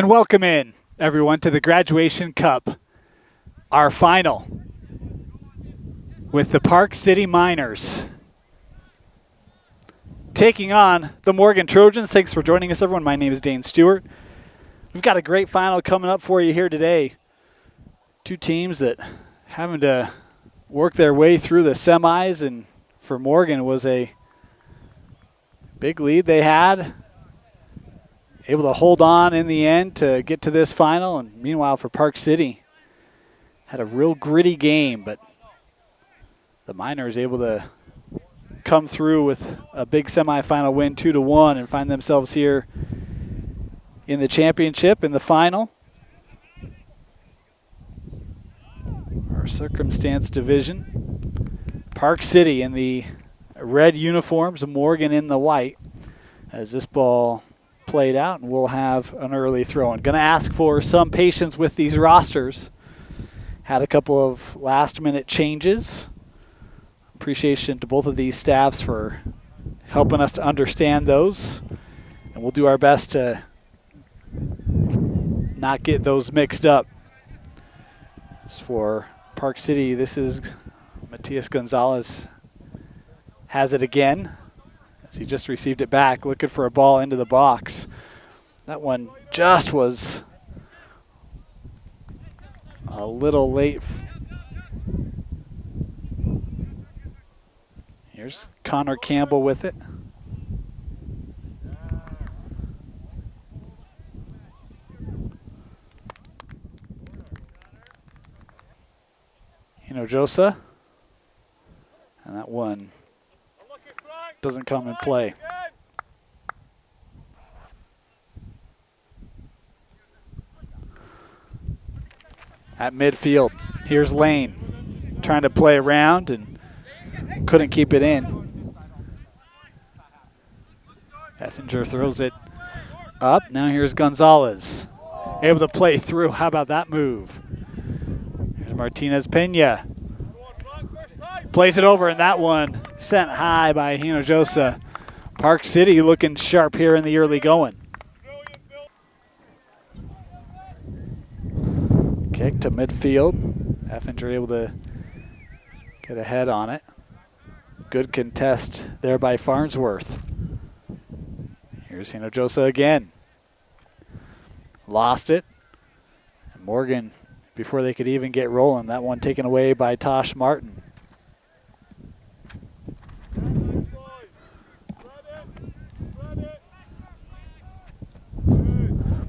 And welcome in, everyone, to the Graduation Cup, our final, with the Park City Miners taking on the Morgan Trojans. Thanks for joining us, everyone. My name is Dane Stewart. We've got a great final coming up for you here today. Two teams that having to work their way through the semis, and for Morgan it was a big lead they had. Able to hold on in the end to get to this final, and meanwhile for Park City, had a real gritty game, but the Miners able to come through with a big semifinal win, 2-1, and find themselves here in the championship in the final. Our circumstance division. Park City in the red uniforms, Morgan in the white, as this ball played out, and we'll have an early throw-in. Going to ask for some patience with these rosters. Had a couple of last-minute changes. Appreciation to both of these staffs for helping us to understand those, and we'll do our best to not get those mixed up. As for Park City, this is Matias Gonzalez has it again. As he just received it back, looking for a ball into the box. That one just was a little late. Here's Connor Campbell with it. Hinojosa. And that one doesn't come in play. At midfield, here's Lane trying to play around and couldn't keep it in. Effinger throws it up. Now here's Gonzalez, able to play through. How about that move? Here's Martinez Pena. Plays it over, and that one sent high by Hinojosa. Park City looking sharp here in the early going. Kick to midfield. Effinger able to get ahead on it. Good contest there by Farnsworth. Here's Hinojosa again. Lost it. And Morgan, before they could even get rolling, that one taken away by Tosh Martin.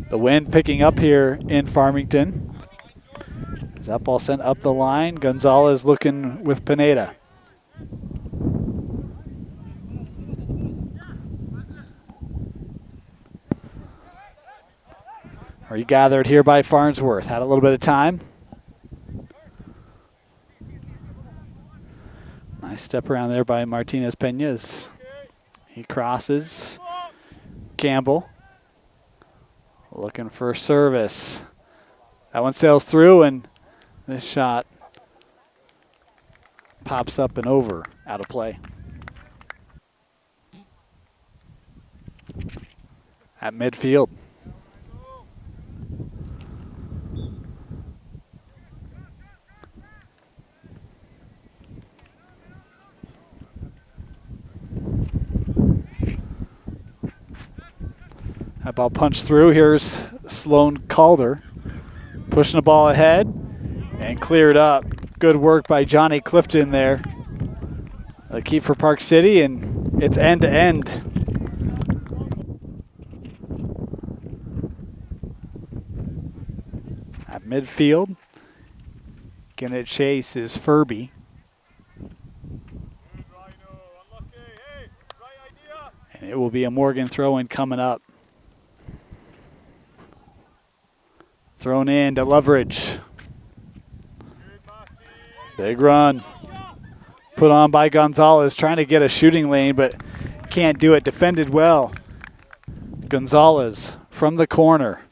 The wind picking up here in Farmington. Is that ball sent up the line? Gonzalez looking with Pineda. Regathered here by Farnsworth. Had a little bit of time. Nice step around there by Martinez Pena. He crosses. Campbell looking for service. That one sails through, and this shot pops up and over, out of play. At midfield. That ball punched through. Here's Sloan Calder pushing the ball ahead and cleared up. Good work by Johnny Clifton there. A keep for Park City, and it's end to end. At midfield, gonna chase is Furby. And it will be a Morgan throw-in coming up. Thrown in to Loveridge. Big run. Put on by Gonzalez, trying to get a shooting lane, but can't do it. Defended well. Gonzalez from the corner.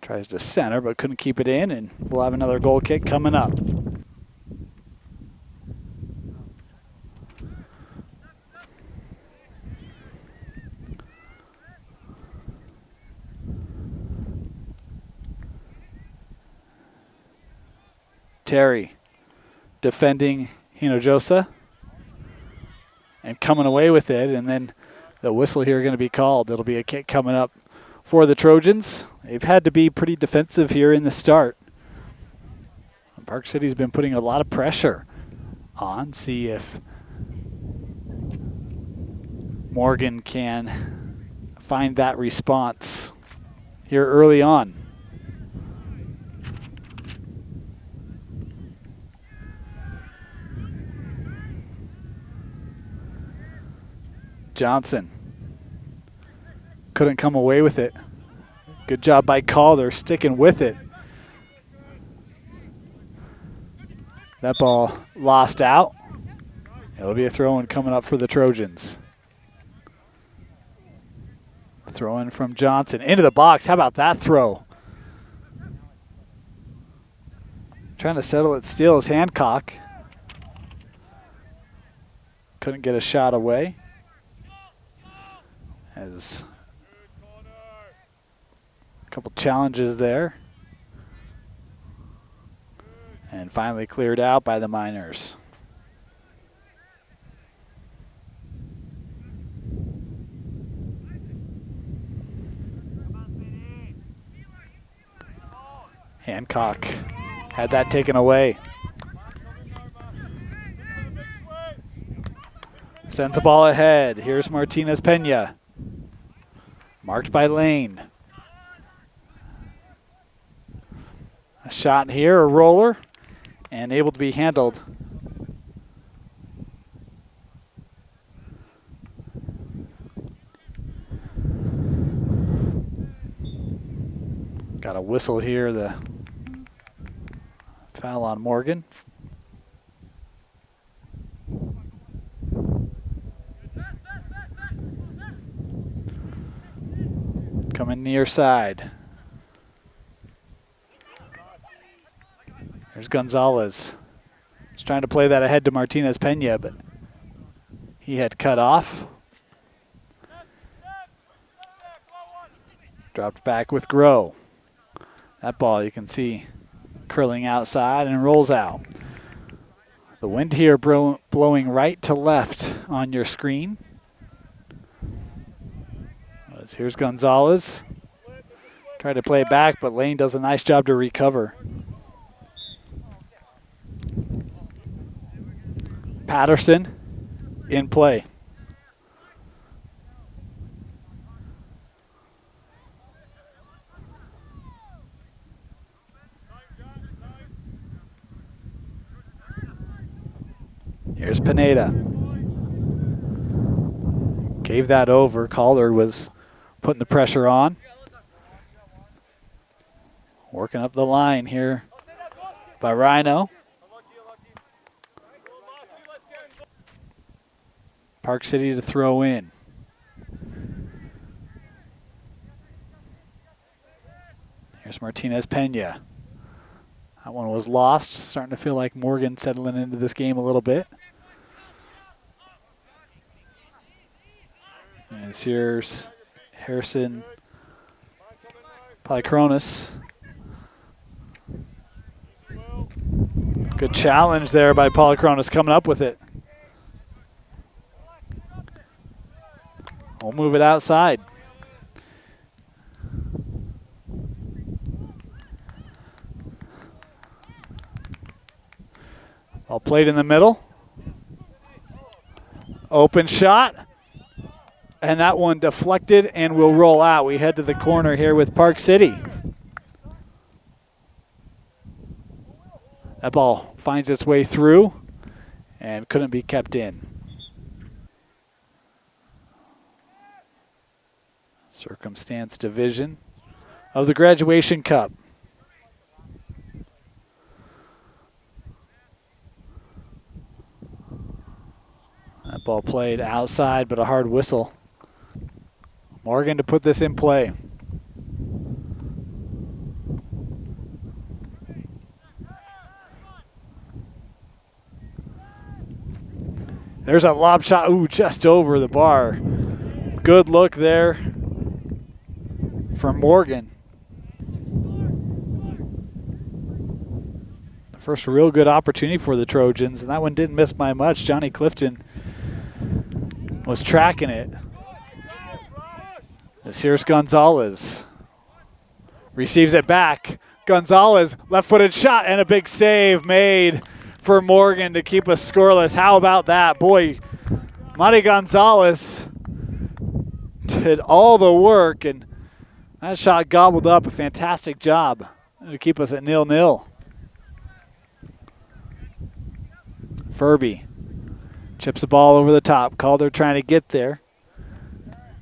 Tries to center, but couldn't keep it in, and we'll have another goal kick coming up. Terry defending Hinojosa and coming away with it, and then the whistle here going to be called. It'll be a kick coming up for the Trojans. They've had to be pretty defensive here in the start. Park City's been putting a lot of pressure on. See if Morgan can find that response here early on. Johnson couldn't come away with it. Good job by Calder sticking with it. That ball lost out. It'll be a throw-in coming up for the Trojans. Throw-in from Johnson into the box. How about that throw? Trying to settle it still is Hancock. Couldn't get a shot away. Has a couple challenges there. And finally cleared out by the Miners. Hancock had that taken away. Sends the ball ahead. Here's Martinez Pena. Marked by Lane. A shot here, a roller, and able to be handled. Got a whistle here, the foul on Morgan. Coming near side. There's Gonzalez. He's trying to play that ahead to Martinez Pena, but he had cut off. Dropped back with Groh. That ball you can see curling outside and rolls out. The wind here blowing right to left on your screen. Here's Gonzalez. Tried to play it back, but Lane does a nice job to recover. Patterson in play. Here's Pineda. Gave that over. Calder was putting the pressure on. Working up the line here by Rhino. Park City to throw in. Here's Martinez Pena. That one was lost. Starting to feel like Morgan settling into this game a little bit. And here's Harrison Polychronis. Good challenge there by Polychronis coming up with it. We'll move it outside. Ball played in the middle. Open shot. And that one deflected and will roll out. We head to the corner here with Park City. That ball finds its way through and couldn't be kept in. Circumstance division of the Graduation Cup. That ball played outside, but a hard whistle. Morgan to put this in play. There's a lob shot, ooh, just over the bar. Good look there from Morgan. First real good opportunity for the Trojans, and that one didn't miss by much. Johnny Clifton was tracking it. As here's Gonzalez. Receives it back. Gonzalez, left-footed shot, and a big save made for Morgan to keep us scoreless. How about that? Boy, Monty Gonzalez did all the work, and that shot gobbled up. A fantastic job to keep us at 0-0. Furby chips the ball over the top. Calder trying to get there.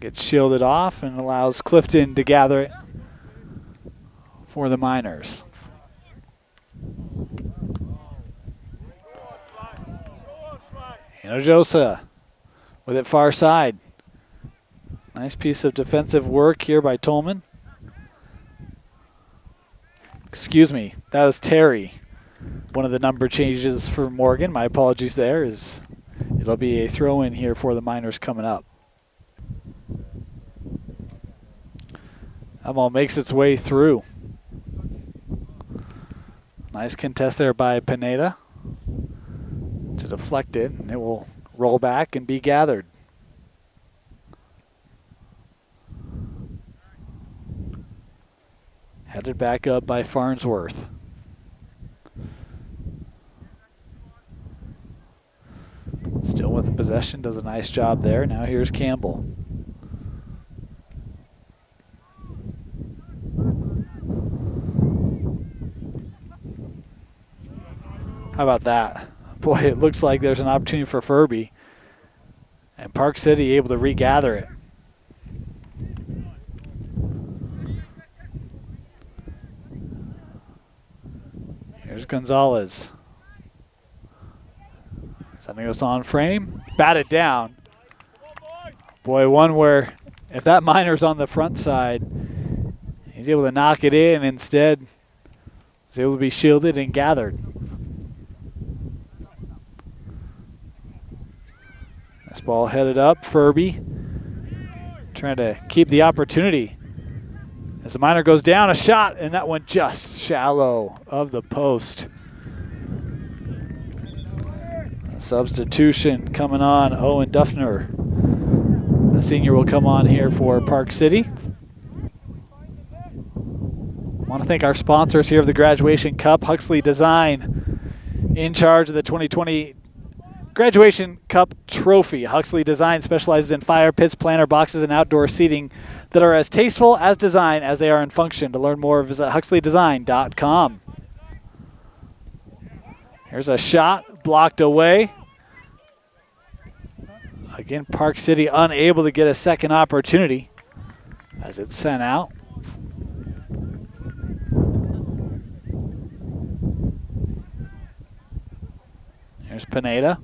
Gets shielded off and allows Clifton to gather it for the Miners. Hinojosa with it far side. Nice piece of defensive work here by Tolman. Excuse me, that was Terry. One of the number changes for Morgan. My apologies there. It'll be a throw-in here for the Miners coming up. That ball makes its way through. Nice contest there by Pineda to deflect it, and it will roll back and be gathered. Headed back up by Farnsworth. Still with the possession, does a nice job there. Now here's Campbell. How about that? Boy, it looks like there's an opportunity for Furby. And Park City able to regather it. Here's Gonzalez. Something that's on frame. Batted down. Boy, one where if that Miner's on the front side, he's able to knock it in. Instead, he's able to be shielded and gathered. This ball headed up. Furby trying to keep the opportunity. As the Miner goes down, a shot, and that one just shallow of the post. A substitution coming on. Owen Duffner, the senior, will come on here for Park City. I want to thank our sponsors here of the Graduation Cup, Huxley Design, in charge of the 2020 Graduation Cup Trophy. Huxley Design specializes in fire pits, planter boxes, and outdoor seating that are as tasteful as design as they are in function. To learn more, visit huxleydesign.com. Here's a shot, blocked away. Again, Park City unable to get a second opportunity as it's sent out. Here's Pineda.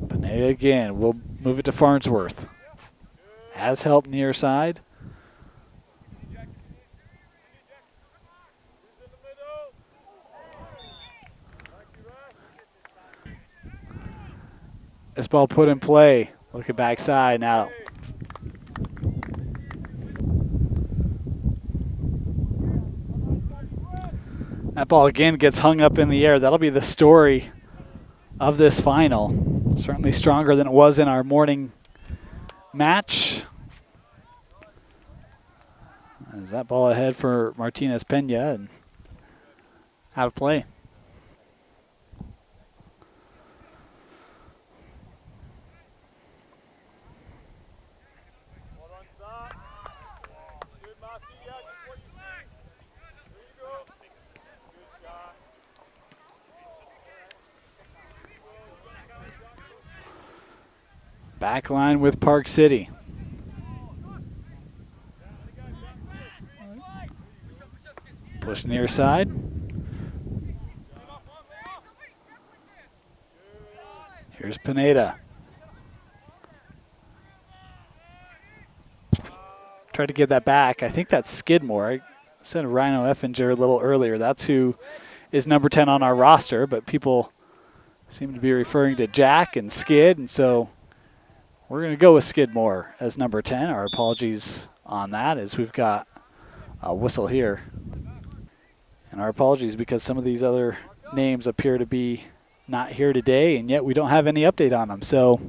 Pineda again. We'll move it to Farnsworth. Has help near side. This ball put in play. Looking backside now. That ball again gets hung up in the air. That'll be the story of this final. Certainly stronger than it was in our morning match. Is that ball ahead for Martinez Pena and out of play. Back line with Park City. Push near side. Here's Pineda. Tried to get that back. I think that's Skidmore. I said Rhino Effinger a little earlier. That's who is number 10 on our roster, but people seem to be referring to Jack and Skid, and so we're going to go with Skidmore as number 10. Our apologies on that, as we've got a whistle here. And our apologies because some of these other names appear to be not here today, and yet we don't have any update on them. So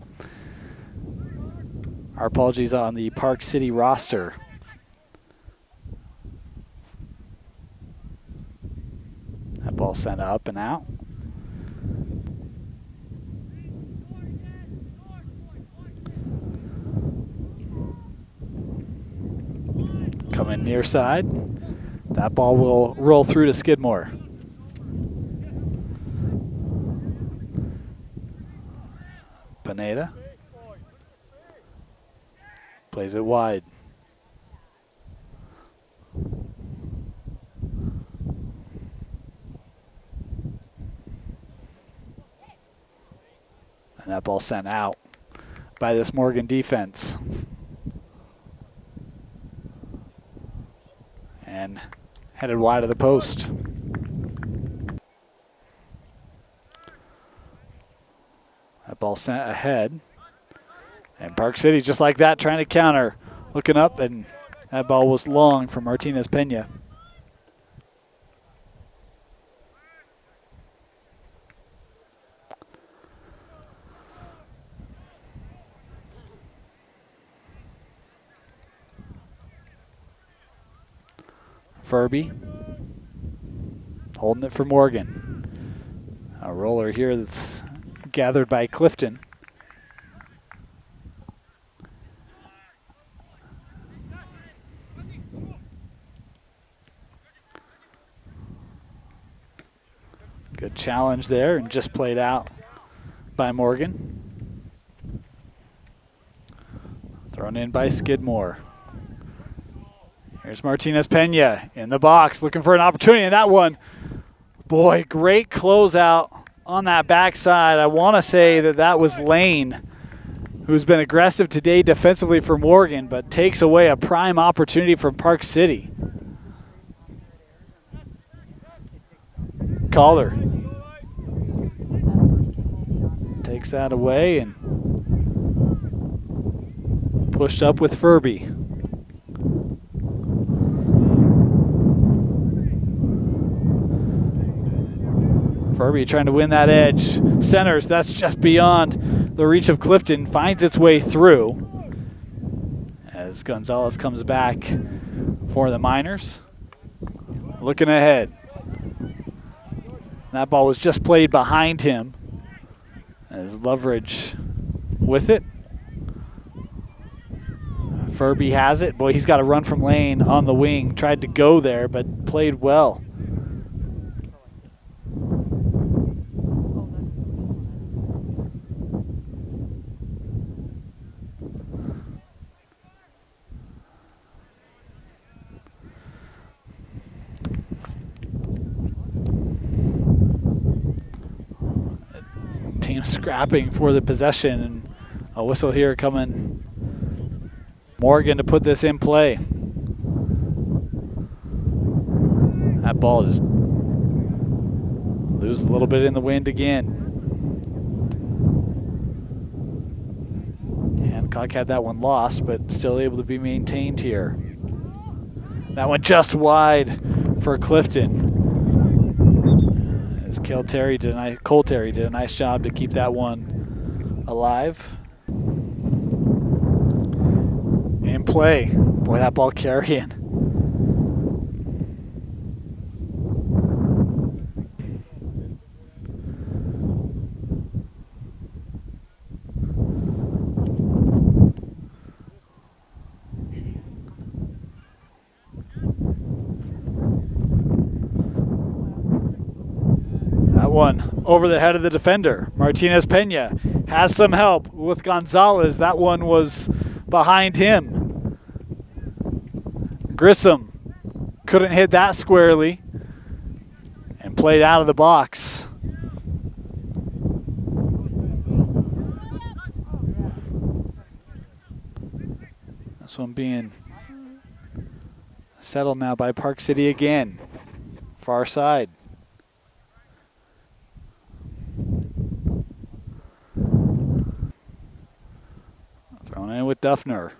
our apologies on the Park City roster. That ball sent up and out. Coming near side. That ball will roll through to Skidmore. Pineda plays it wide. And that ball sent out by this Morgan defense. And headed wide of the post. That ball sent ahead. And Park City, just like that, trying to counter. Looking up, and that ball was long from Martinez Pena. Furby holding it for Morgan. A roller here that's gathered by Clifton. Good challenge there, and just played out by Morgan. Thrown in by Skidmore. Here's Martinez Pena in the box, looking for an opportunity, and that one, boy, great closeout on that backside. I want to say that that was Lane, who's been aggressive today defensively for Morgan, but takes away a prime opportunity from Park City. Calder takes that away and pushed up with Furby. Furby trying to win that edge. Centers, that's just beyond the reach of Clifton. Finds its way through as Gonzalez comes back for the Miners. Looking ahead. That ball was just played behind him as Loveridge with it. Furby has it. Boy, he's got a run from Lane on the wing. Tried to go there, but played well. Team scrapping for the possession, and a whistle here coming. Morgan to put this in play. That ball just loses a little bit in the wind again. Hancock had that one lost, but still able to be maintained here. That one just wide for Clifton. As Cole Terry did a nice job to keep that one alive. In play. Boy, that ball carrying. That one over the head of the defender. Martinez Pena has some help with Gonzalez. That one was behind him. Grissom couldn't hit that squarely and played out of the box. This one being settled now by Park City again. Far side. Duffner.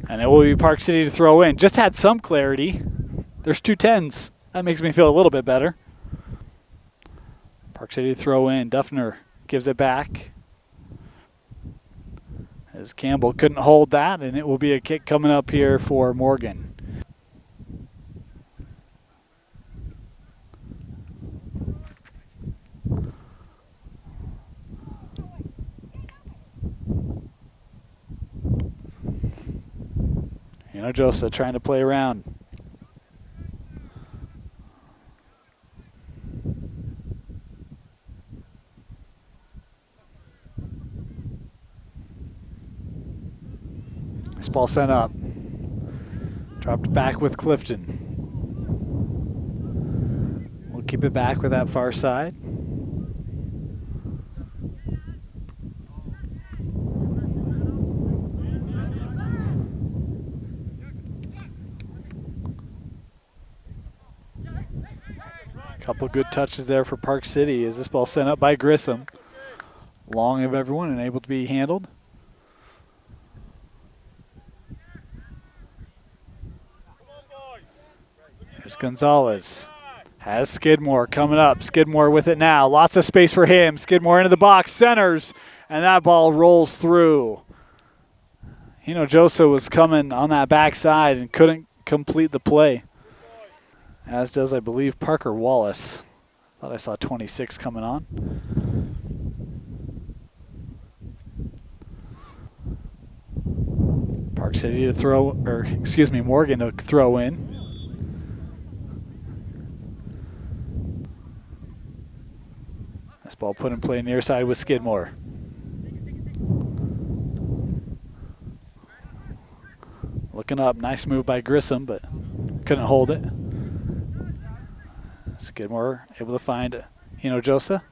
And it will be Park City to throw in. Just had some clarity. There's 2 10s. That makes me feel a little bit better. Park City to throw in. Duffner gives it back. As Campbell couldn't hold that, and it will be a kick coming up here for Morgan. Joseph trying to play around. This ball sent up. Dropped back with Clifton. We'll keep it back with that far side. Couple good touches there for Park City as this ball sent up by Grissom. Long of everyone and able to be handled. There's Gonzalez. Has Skidmore coming up. Skidmore with it now. Lots of space for him. Skidmore into the box. Centers. And that ball rolls through. Joseph was coming on that backside and couldn't complete the play. As does, I believe, Parker Wallace. Thought I saw 26 coming on. Park City to throw, Morgan to throw in. This ball put in play near side with Skidmore. Looking up, nice move by Grissom, but couldn't hold it. Skidmore able to find Joseph.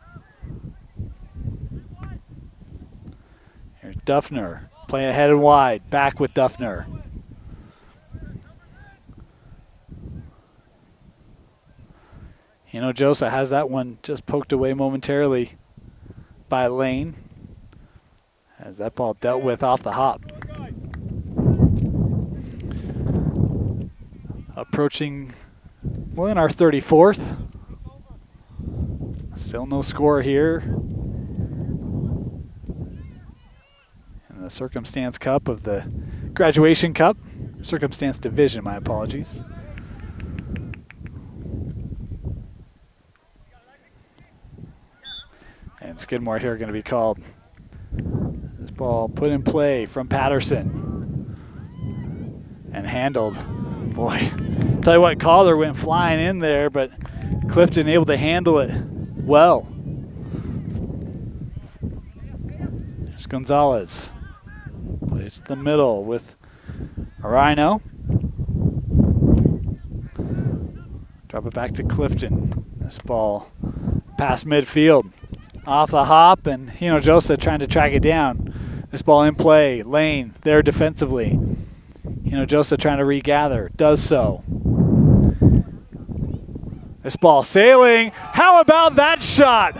Here's Duffner playing ahead and wide. Back with Duffner. Joseph has that one just poked away momentarily by Lane. As that ball dealt with off the hop. Approaching, in our 34th. Still no score here. In the Circumstance Cup of the Graduation Cup. Circumstance Division, my apologies. And Skidmore here going to be called. This ball put in play from Patterson. And handled. Boy, tell you what, Calder went flying in there, but Clifton able to handle it well. There's Gonzalez. Plays to the middle with Rhino. Drop it back to Clifton. This ball past midfield. Off the hop, and Joseph trying to track it down. This ball in play. Lane there defensively. Joseph trying to regather. Does so. This ball sailing. How about that shot?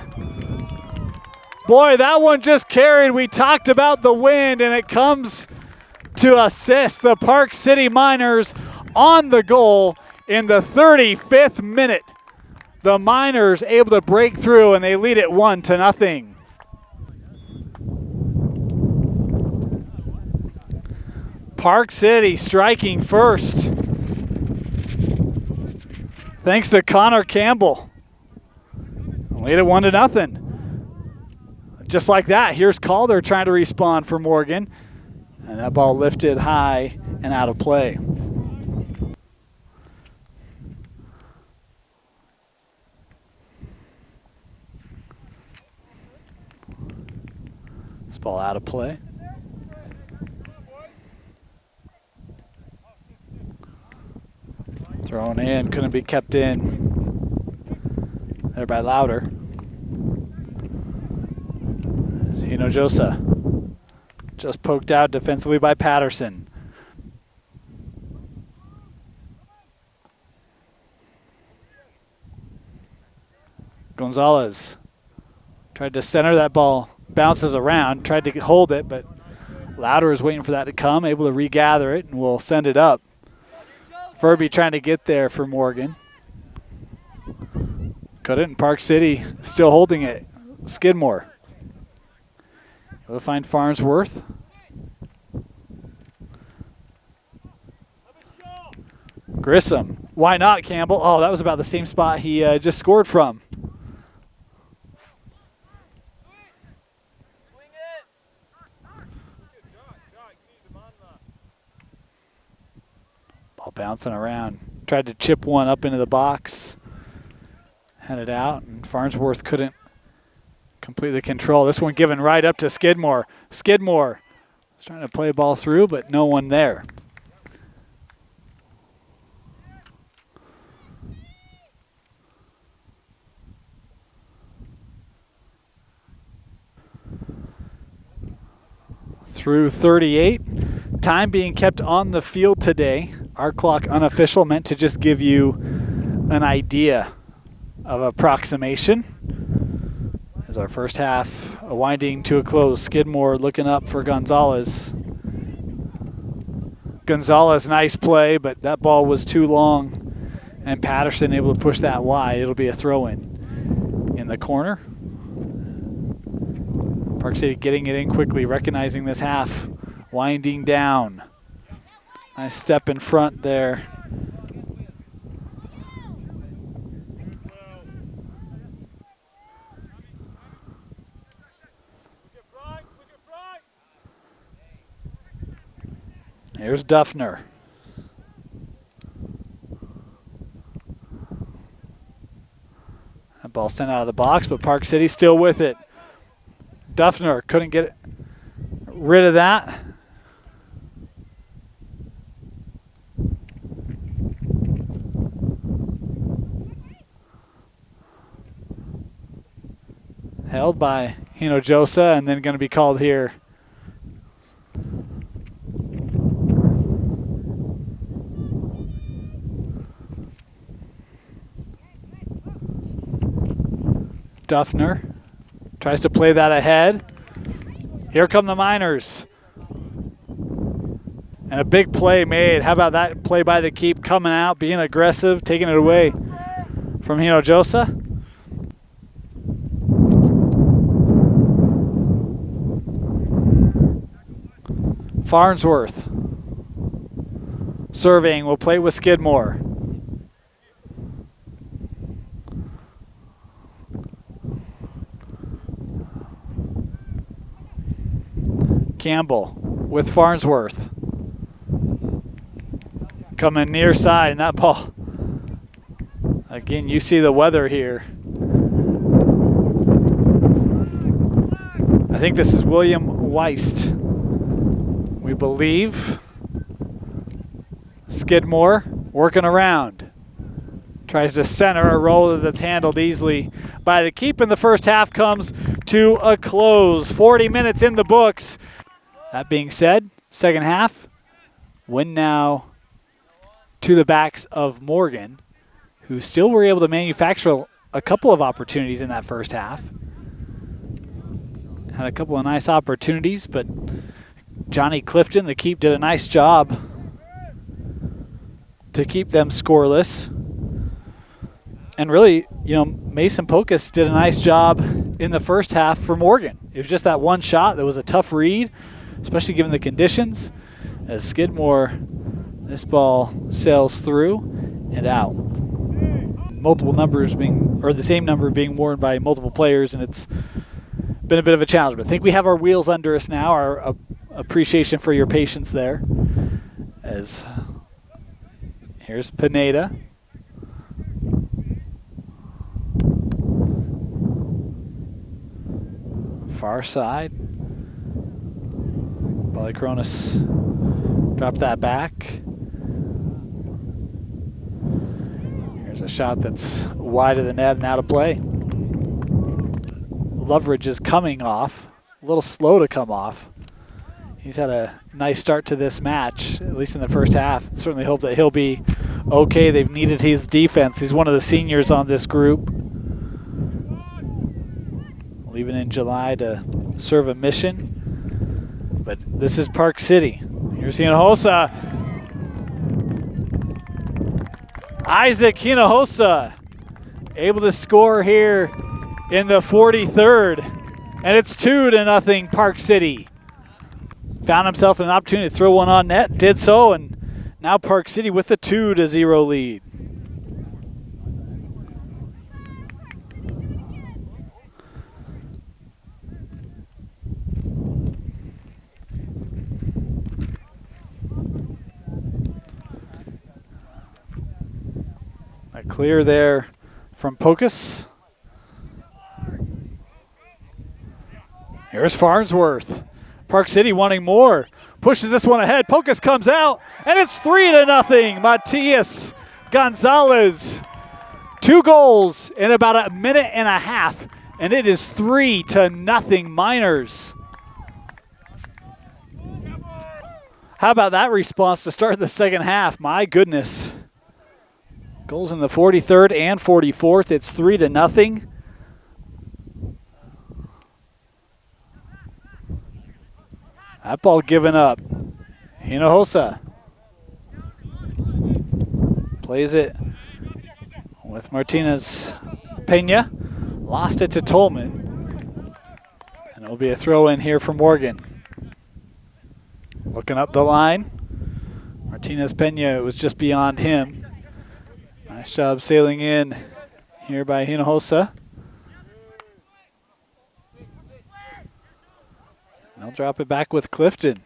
Boy, that one just carried. We talked about the wind, and it comes to assist the Park City Miners on the goal in the 35th minute. The Miners able to break through, and they lead it 1-0. Park City striking first. Thanks to Connor Campbell. Lead it 1-0. Just like that, here's Calder trying to respond for Morgan. And that ball lifted high and out of play. This ball out of play. Thrown in, couldn't be kept in there by Louder. Joseph just poked out defensively by Patterson. Gonzalez tried to center that ball, bounces around, tried to hold it, but Louder is waiting for that to come, able to regather it, and will send it up. Furby trying to get there for Morgan. Couldn't. Park City still holding it. Skidmore. Able to find Farnsworth. Grissom. Why not, Campbell? Oh, that was about the same spot he just scored from. Ball bouncing around. Tried to chip one up into the box. Had it out, and Farnsworth couldn't completely control. This one given right up to Skidmore. Skidmore was trying to play a ball through, but no one there. Through 38. Time being kept on the field today. Our clock unofficial, meant to just give you an idea of approximation. As our first half winding to a close. Skidmore looking up for Gonzalez. Gonzalez, nice play, but that ball was too long. And Patterson able to push that wide. It'll be a throw-in in the corner. Park City getting it in quickly, recognizing this half. Winding down. Nice step in front there. Here's Duffner. That ball sent out of the box, but Park City still with it. Duffner couldn't get rid of that. Held by Hinojosa, and then going to be called here. Duffner tries to play that ahead. Here come the Miners. And a big play made. How about that play by the keep, coming out, being aggressive, taking it away from Hinojosa. Farnsworth surveying, will play with Skidmore. Campbell with Farnsworth. Coming near side, and that ball, again, you see the weather here. I think this is William Weist, we believe. Skidmore working around. Tries to center a roller that's handled easily by the keep, and the first half comes to a close. 40 minutes in the books. That being said, second half, win now to the backs of Morgan, who still were able to manufacture a couple of opportunities in that first half. Had a couple of nice opportunities, but Johnny Clifton, the keep, did a nice job to keep them scoreless. And really, you know, Mason Pocus did a nice job in the first half for Morgan. It was just that one shot that was a tough read, especially given the conditions. As Skidmore, this ball sails through and out. Multiple numbers being, or the same number being worn by multiple players, and it's been a bit of a challenge. But I think we have our wheels under us now. Our appreciation for your patience there. As here's Pineda. Far side. Polychronis dropped that back. Here's a shot that's wide of the net and out of play. Loveridge is coming off. A little slow to come off. He's had a nice start to this match, at least in the first half. Certainly hope that he'll be okay. They've needed his defense. He's one of the seniors on this group. leaving in July to serve a mission. But this is Park City. Here's Hinojosa. Isaac Hinojosa able to score here in the 43rd. And it's 2-0 Park City. Found himself an opportunity to throw one on net, did so, and now Park City with a 2-0 lead. A clear there from Pocus. Here's Farnsworth. Park City wanting more. Pushes this one ahead. Pocus comes out, and it's 3-0. Matias Gonzalez. 2 goals in about a minute and a half, and it is 3-0 Miners. How about that response to start the second half? My goodness. Goals in the 43rd and 44th. It's 3-0. That ball given up. Hinojosa plays it with Martinez Pena. Lost it to Tolman. And it'll be a throw in here for Morgan. Looking up the line. Martinez Pena, it was just beyond him. Nice job sailing in here by Hinojosa. They'll drop it back with Clifton.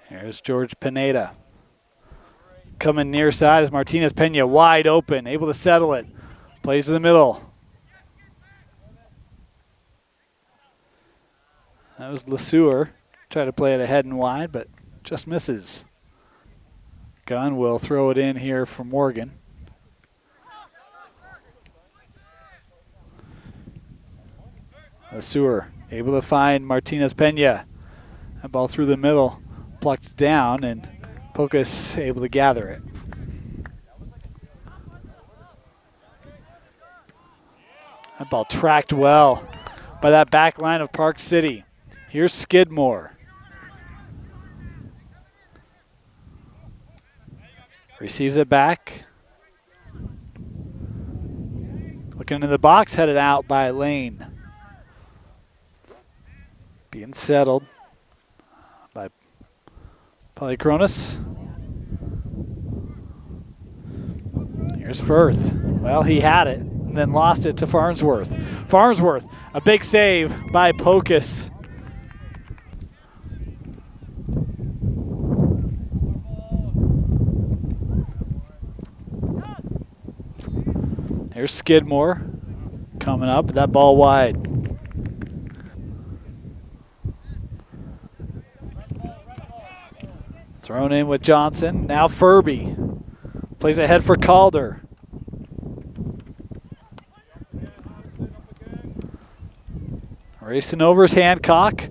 Here's George Pineda. Coming near side is Martinez Pena, wide open, able to settle it. Plays to the middle. That was LeSueur. Tried to play it ahead and wide, but just misses. Gunn will throw it in here for Morgan. LeSueur able to find Martinez Pena. That ball through the middle, plucked down, and Pocus able to gather it. That ball tracked well by that back line of Park City. Here's Skidmore. Receives it back. Looking in the box, headed out by Lane. Being settled by Polychronis. Here's Firth. Well, he had it and then lost it to Farnsworth. Farnsworth, a big save by Pocus. Here's Skidmore coming up, that ball wide. Thrown in with Johnson. Now Furby plays ahead for Calder. Racing over is Hancock.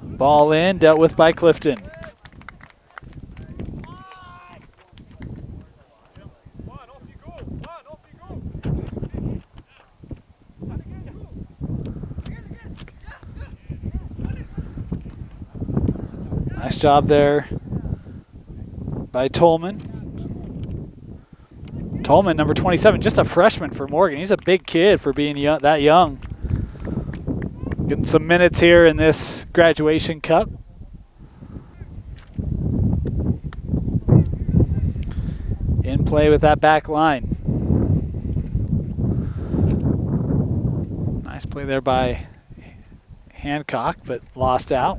Ball in, dealt with by Clifton. Nice job there by Tolman. Tolman, number 27, just a freshman for Morgan. He's a big kid for being young, that young. Getting some minutes here in this graduation cup. In play with that back line. Nice play there by Hancock, but lost out.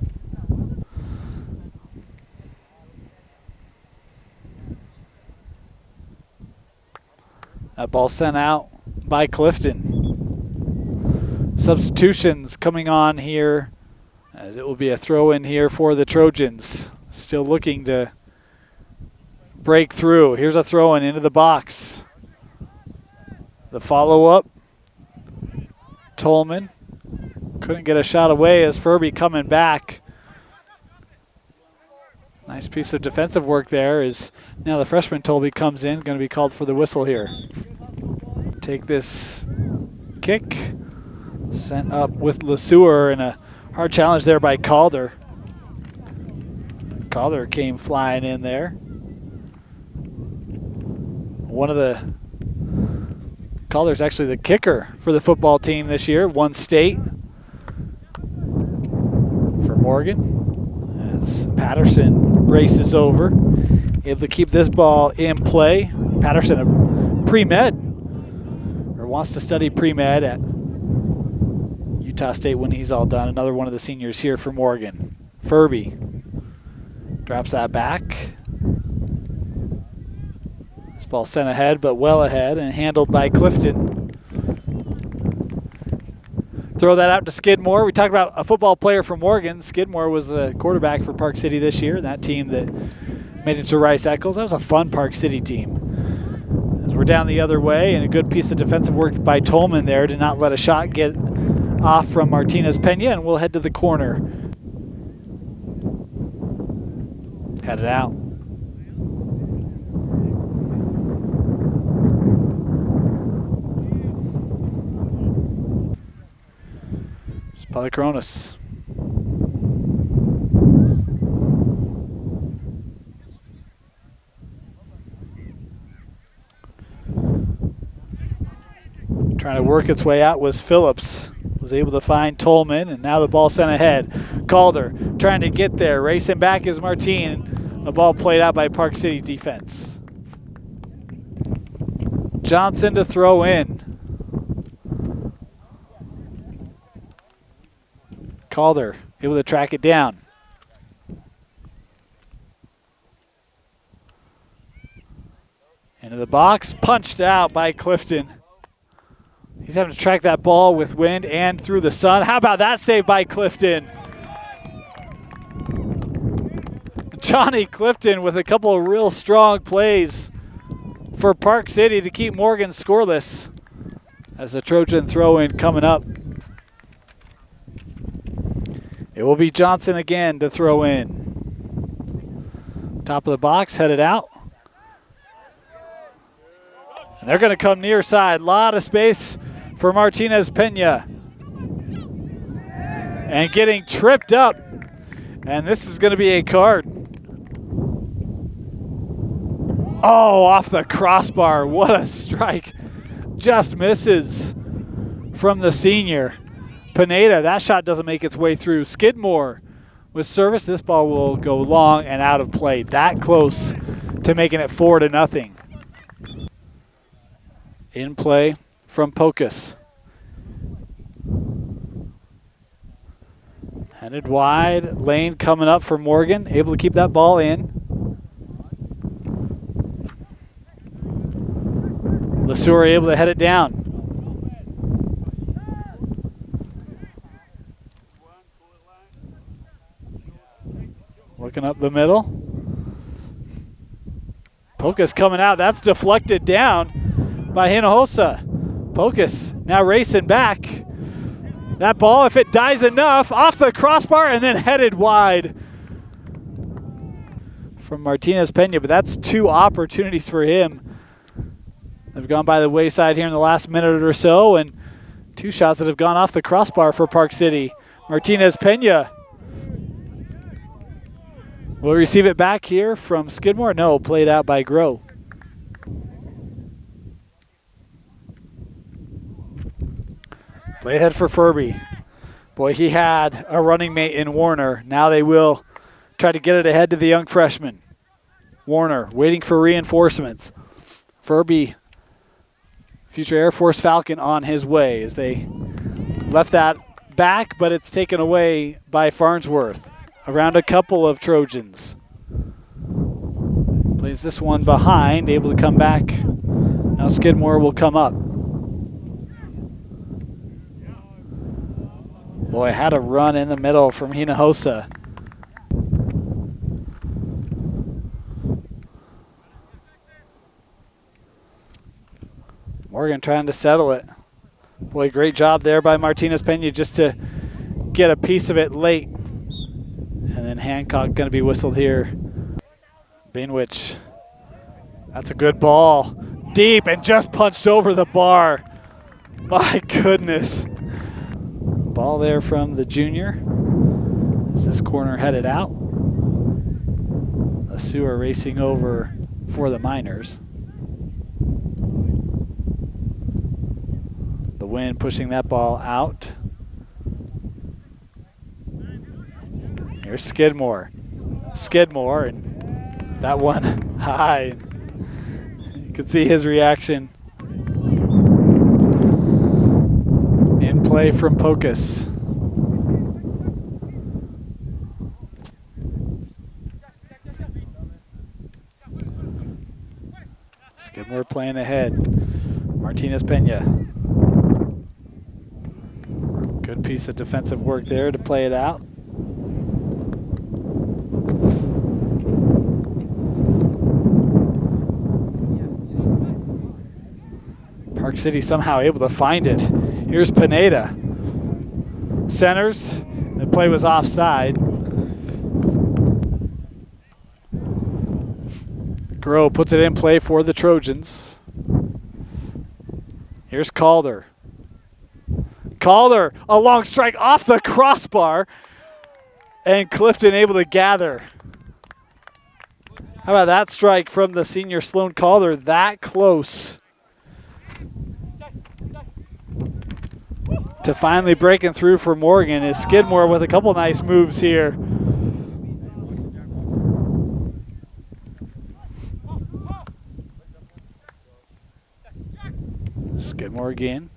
That ball sent out by Clifton. Substitutions coming on here as it will be a throw in here for the Trojans. Still looking to break through. Here's a throw in into the box. The follow up. Tolman couldn't get a shot away as Furby coming back. Nice piece of defensive work there as now the freshman Tolby comes in, going to be called for the whistle here. Take this kick, sent up with LeSueur, and a hard challenge there by Calder. Calder came flying in there. Calder's actually the kicker for the football team this year, won state for Morgan. As Patterson races over, able to keep this ball in play. Patterson, a pre-med, or wants to study pre-med at Utah State when he's all done. Another one of the seniors here for Morgan. Furby drops that back. This ball sent ahead, but well ahead, and handled by Clifton. Throw that out to Skidmore. We talked about a football player from Morgan. Skidmore was the quarterback for Park City this year, that team that made it to Rice Eccles. That was a fun Park City team. As we're down the other way, and a good piece of defensive work by Tolman there to not let a shot get off from Martinez Pena, and we'll head to the corner. Headed out. Polychronis. Trying to work its way out was Phillips. Was able to find Tolman, and now the ball sent ahead. Calder trying to get there. Racing back is Martine. The ball played out by Park City defense. Johnson to throw in. Calder able to track it down. Into the box, punched out by Clifton. He's having to track that ball with wind and through the sun. How about that save by Clifton? Johnny Clifton with a couple of real strong plays for Park City to keep Morgan scoreless. As the Trojan throw-in coming up. It will be Johnson again to throw in. Top of the box, headed out. And they're going to come near side. A lot of space for Martinez Pena. And getting tripped up. And this is going to be a card. Oh, off the crossbar. What a strike. Just misses from the senior. Pineda, that shot doesn't make its way through. Skidmore with service. This ball will go long and out of play. That close to making it 4-0. In play from Pocus. Headed wide. Lane coming up for Morgan. Able to keep that ball in. LeSueur able to head it down. Looking up the middle. Pocus coming out. That's deflected down by Hinojosa. Pocus now racing back. That ball, if it dies enough, off the crossbar and then headed wide from Martinez Pena. But that's two opportunities for him. They've gone by the wayside here in the last minute or so, and two shots that have gone off the crossbar for Park City. Martinez Pena will receive it back here from Skidmore. No, played out by Groh. Play ahead for Furby. Boy, he had a running mate in Warner. Now they will try to get it ahead to the young freshman. Warner waiting for reinforcements. Furby, future Air Force Falcon, on his way as they left that back, but it's taken away by Farnsworth. Around a couple of Trojans. Plays this one behind, able to come back. Now Skidmore will come up. Boy, had a run in the middle from Hinojosa. Morgan trying to settle it. Boy, great job there by Martinez Pena just to get a piece of it late. And then Hancock going to be whistled here Beanwich, that's a good ball. Deep and just punched over the bar. My goodness. Ball there from the junior. Is this corner headed out? The Sioux are racing over for the Miners. The wind pushing that ball out. Here's Skidmore. Skidmore, and that one high. You can see his reaction. In play from Pocus. Skidmore playing ahead. Martinez Pena. Good piece of defensive work there to play it out. Park City somehow able to find it. Here's Pineda. Centers. The play was offside. Groh puts it in play for the Trojans. Here's Calder. Calder, a long strike off the crossbar. And Clifton able to gather. How about that strike from the senior Sloan Calder? That close to finally breaking through for Morgan is Skidmore with a couple nice moves here. Skidmore again.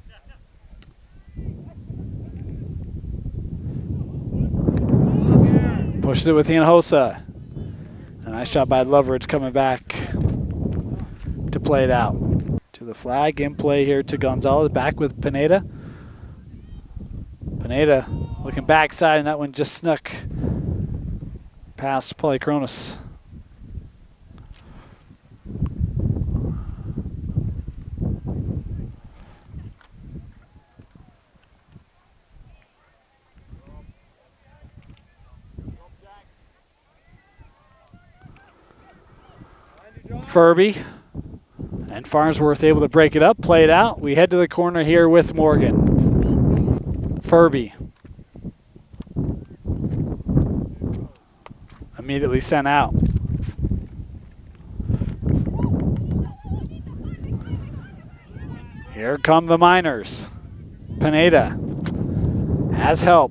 Pushes it with Hinojosa. A nice shot by Loveridge coming back to play it out. To the flag, in play here to Gonzalez, back with Pineda. Pineda looking backside, and that one just snuck past Polychronos. Furby and Farnsworth able to break it up, play it out. We head to the corner here with Morgan. Furby. Immediately sent out. Here come the Miners. Pineda has help.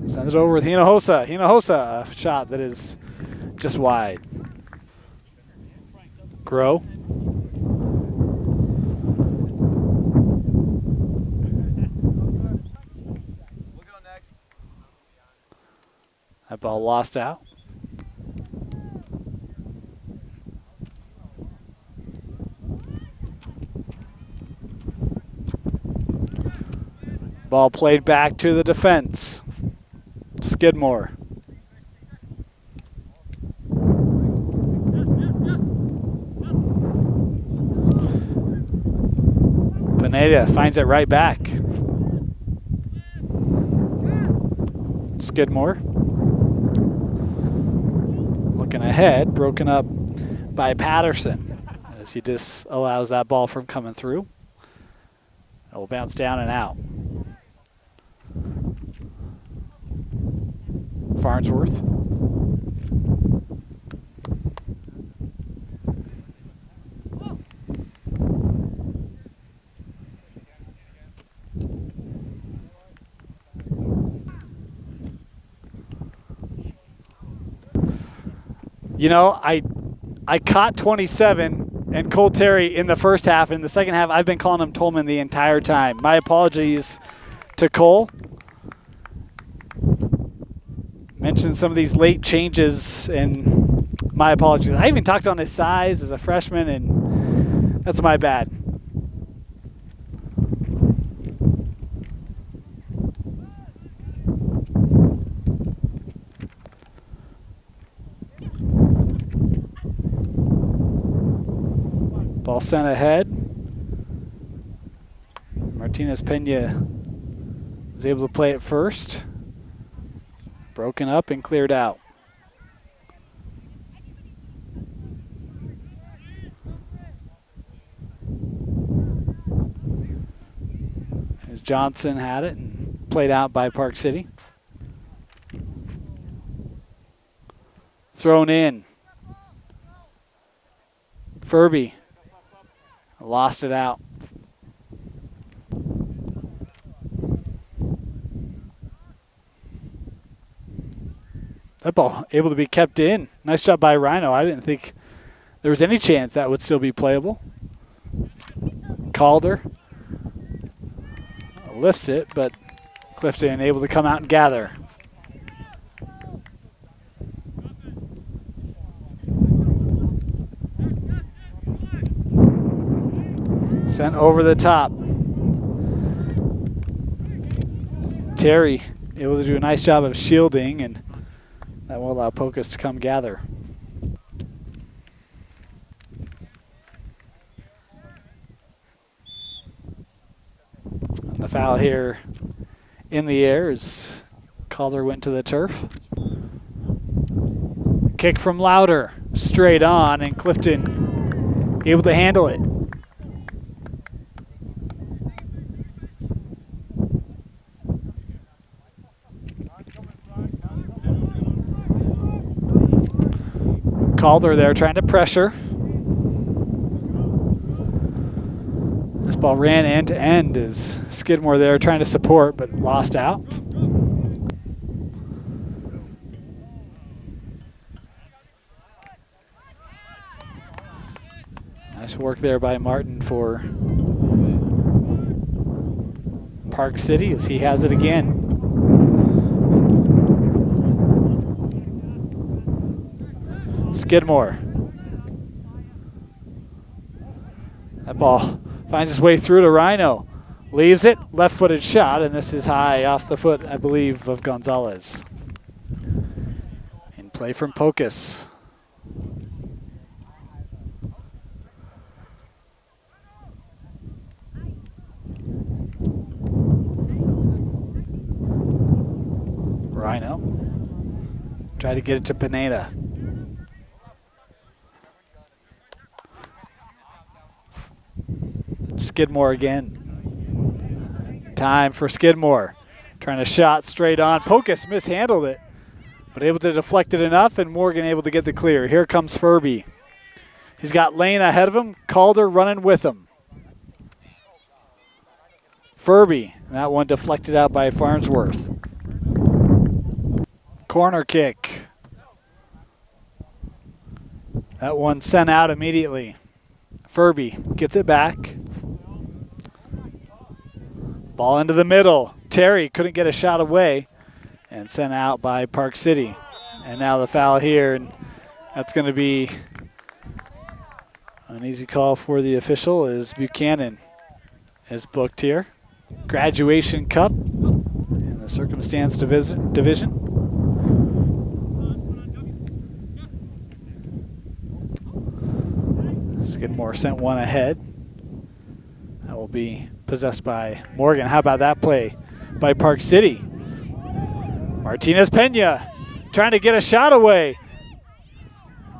Sends it over with Hinojosa. Hinojosa, a shot that is just wide. Grow. That ball lost out. Ball played back to the defense. Skidmore. Pineda finds it right back. Skidmore. Looking ahead, broken up by Patterson as he disallows that ball from coming through. It will bounce down and out. Farnsworth. You know, I caught 27 and Cole Terry in the first half. In the second half, I've been calling him Tolman the entire time. My apologies to Cole. Mentioned some of these late changes, and my apologies. I even talked on his size as a freshman, and that's my bad. Ball sent ahead. Martinez Pena was able to play it first. Broken up and cleared out. as Johnson had it and played out by Park City. Thrown in. Furby lost it out. That ball able to be kept in. Nice job by Rhino. I didn't think there was any chance that would still be playable. Calder lifts it, but Clifton able to come out and gather. Sent over the top. Terry able to do a nice job of shielding, and that will allow Pocus to come gather. And the foul here in the air as Calder went to the turf. Kick from Louder, straight on, and Clifton able to handle it. Calder there trying to pressure. This ball ran end to end as Skidmore there trying to support but lost out. Nice work there by Martin for Park City as he has it again. Skidmore. That ball finds its way through to Rhino. Leaves it, left-footed shot, and this is high off the foot, I believe, of Gonzalez. In play from Pocus. Rhino. Try to get it to Pineda. Skidmore again. Time for Skidmore. Trying to shot straight on. Pocus mishandled it, but able to deflect it enough, and Morgan able to get the clear. Here comes Furby. He's got Lane ahead of him. Calder running with him. Furby. And that one deflected out by Farnsworth. Corner kick. That one sent out immediately. Furby gets it back. Ball into the middle. Terry couldn't get a shot away and sent out by Park City. And now the foul here, and that's going to be an easy call for the official as Buchanan is booked here. Graduation Cup in the circumstance division. Skidmore sent one ahead. That will be possessed by Morgan. How about that play by Park City? Martinez Pena trying to get a shot away,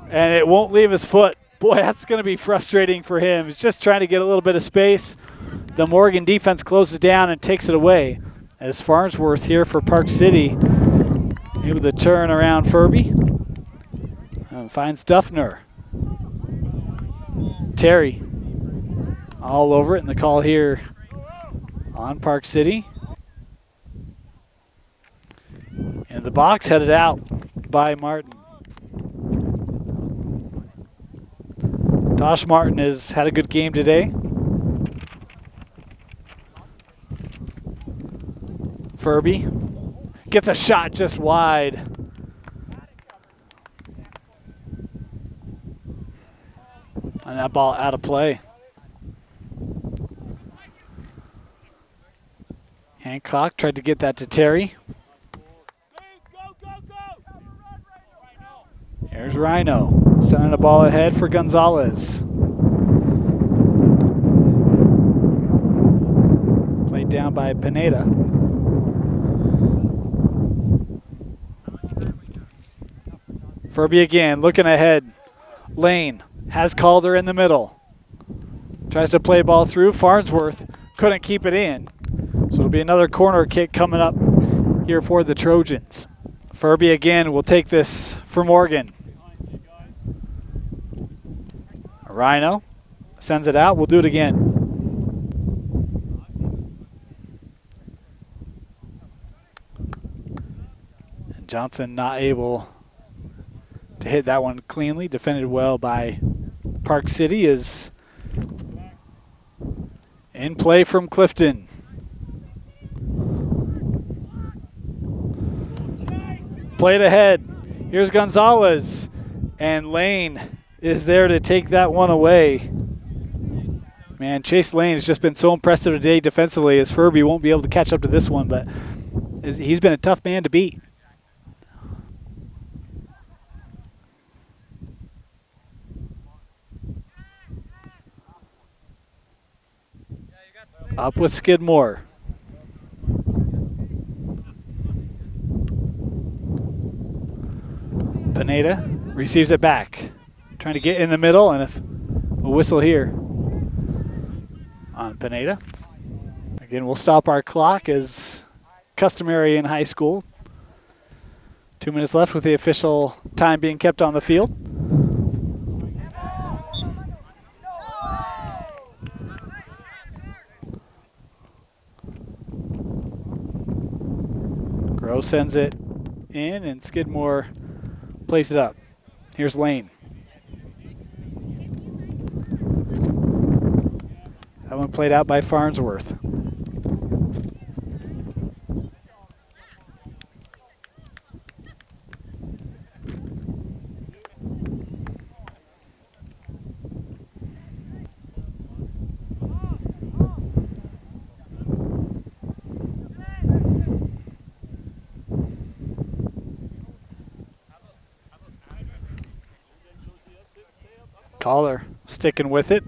and it won't leave his foot. Boy, that's going to be frustrating for him. He's just trying to get a little bit of space. The Morgan defense closes down and takes it away as Farnsworth here for Park City able to turn around Furby and finds Duffner. Terry all over it, and the call here on Park City. And the box headed out by Martin. Tosh Martin has had a good game today. Furby gets a shot just wide. And that ball out of play. Hancock tried to get that to Terry. Here's Rhino sending the ball ahead for Gonzalez. Played down by Pineda. Furby again, looking ahead. Lane has Calder in the middle. Tries to play ball through. Farnsworth couldn't keep it in. So be another corner kick coming up here for the Trojans. Furby again will take this for Morgan. Rhino sends it out. We'll do it again. And Johnson not able to hit that one cleanly. Defended well by Park City. Is in play from Clifton. Played ahead. Here's Gonzalez. And Lane is there to take that one away. Man, Chase Lane has just been so impressive today defensively, as Furby won't be able to catch up to this one, but he's been a tough man to beat. Up with Skidmore. Pineda receives it back. Trying to get in the middle, and a whistle here on Pineda. Again, we'll stop our clock as customary in high school. 2 minutes left with the official time being kept on the field. Gross sends it in, and Skidmore plays it up. Here's Lane. That one played out by Farnsworth. Caller sticking with it.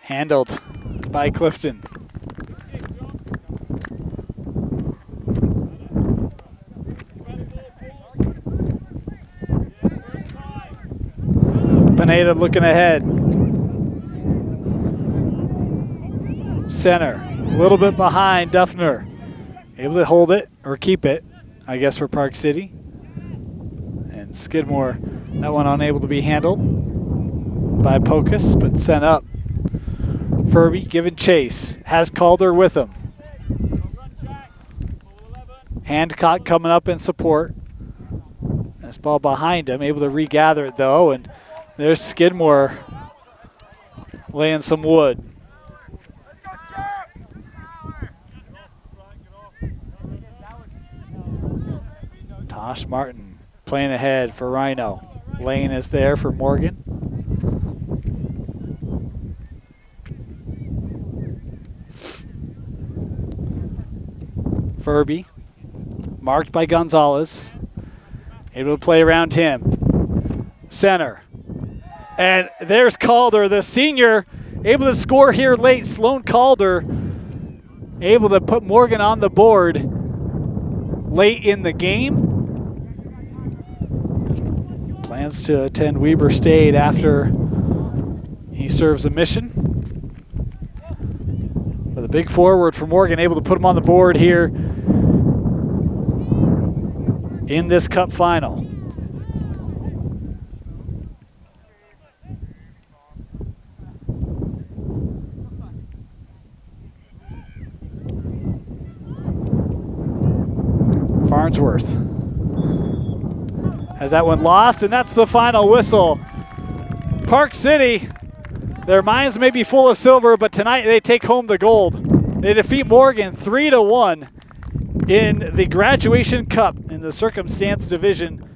Handled by Clifton. Pineda looking ahead. Center. A little bit behind Duffner. Able to hold it, or keep it, I guess, for Park City. And Skidmore, that one unable to be handled by Pocus, but sent up. Furby giving chase. Has Calder with him. Handcock coming up in support. This ball behind him, able to regather it though, and there's Skidmore laying some wood. Tosh Martin playing ahead for Rhino. Lane is there for Morgan. Furby, marked by Gonzalez. Able to play around him. Center. And there's Calder, the senior, able to score here late. Sloan Calder able to put Morgan on the board late in the game. Plans to attend Weber State after he serves a mission. But the big forward for Morgan, able to put him on the board here in this cup final. Farnsworth has that one lost, and that's the final whistle. Park City, their minds may be full of silver, but tonight they take home the gold. They defeat Morgan 3-1 in the Graduation Cup in the Circumstance Division.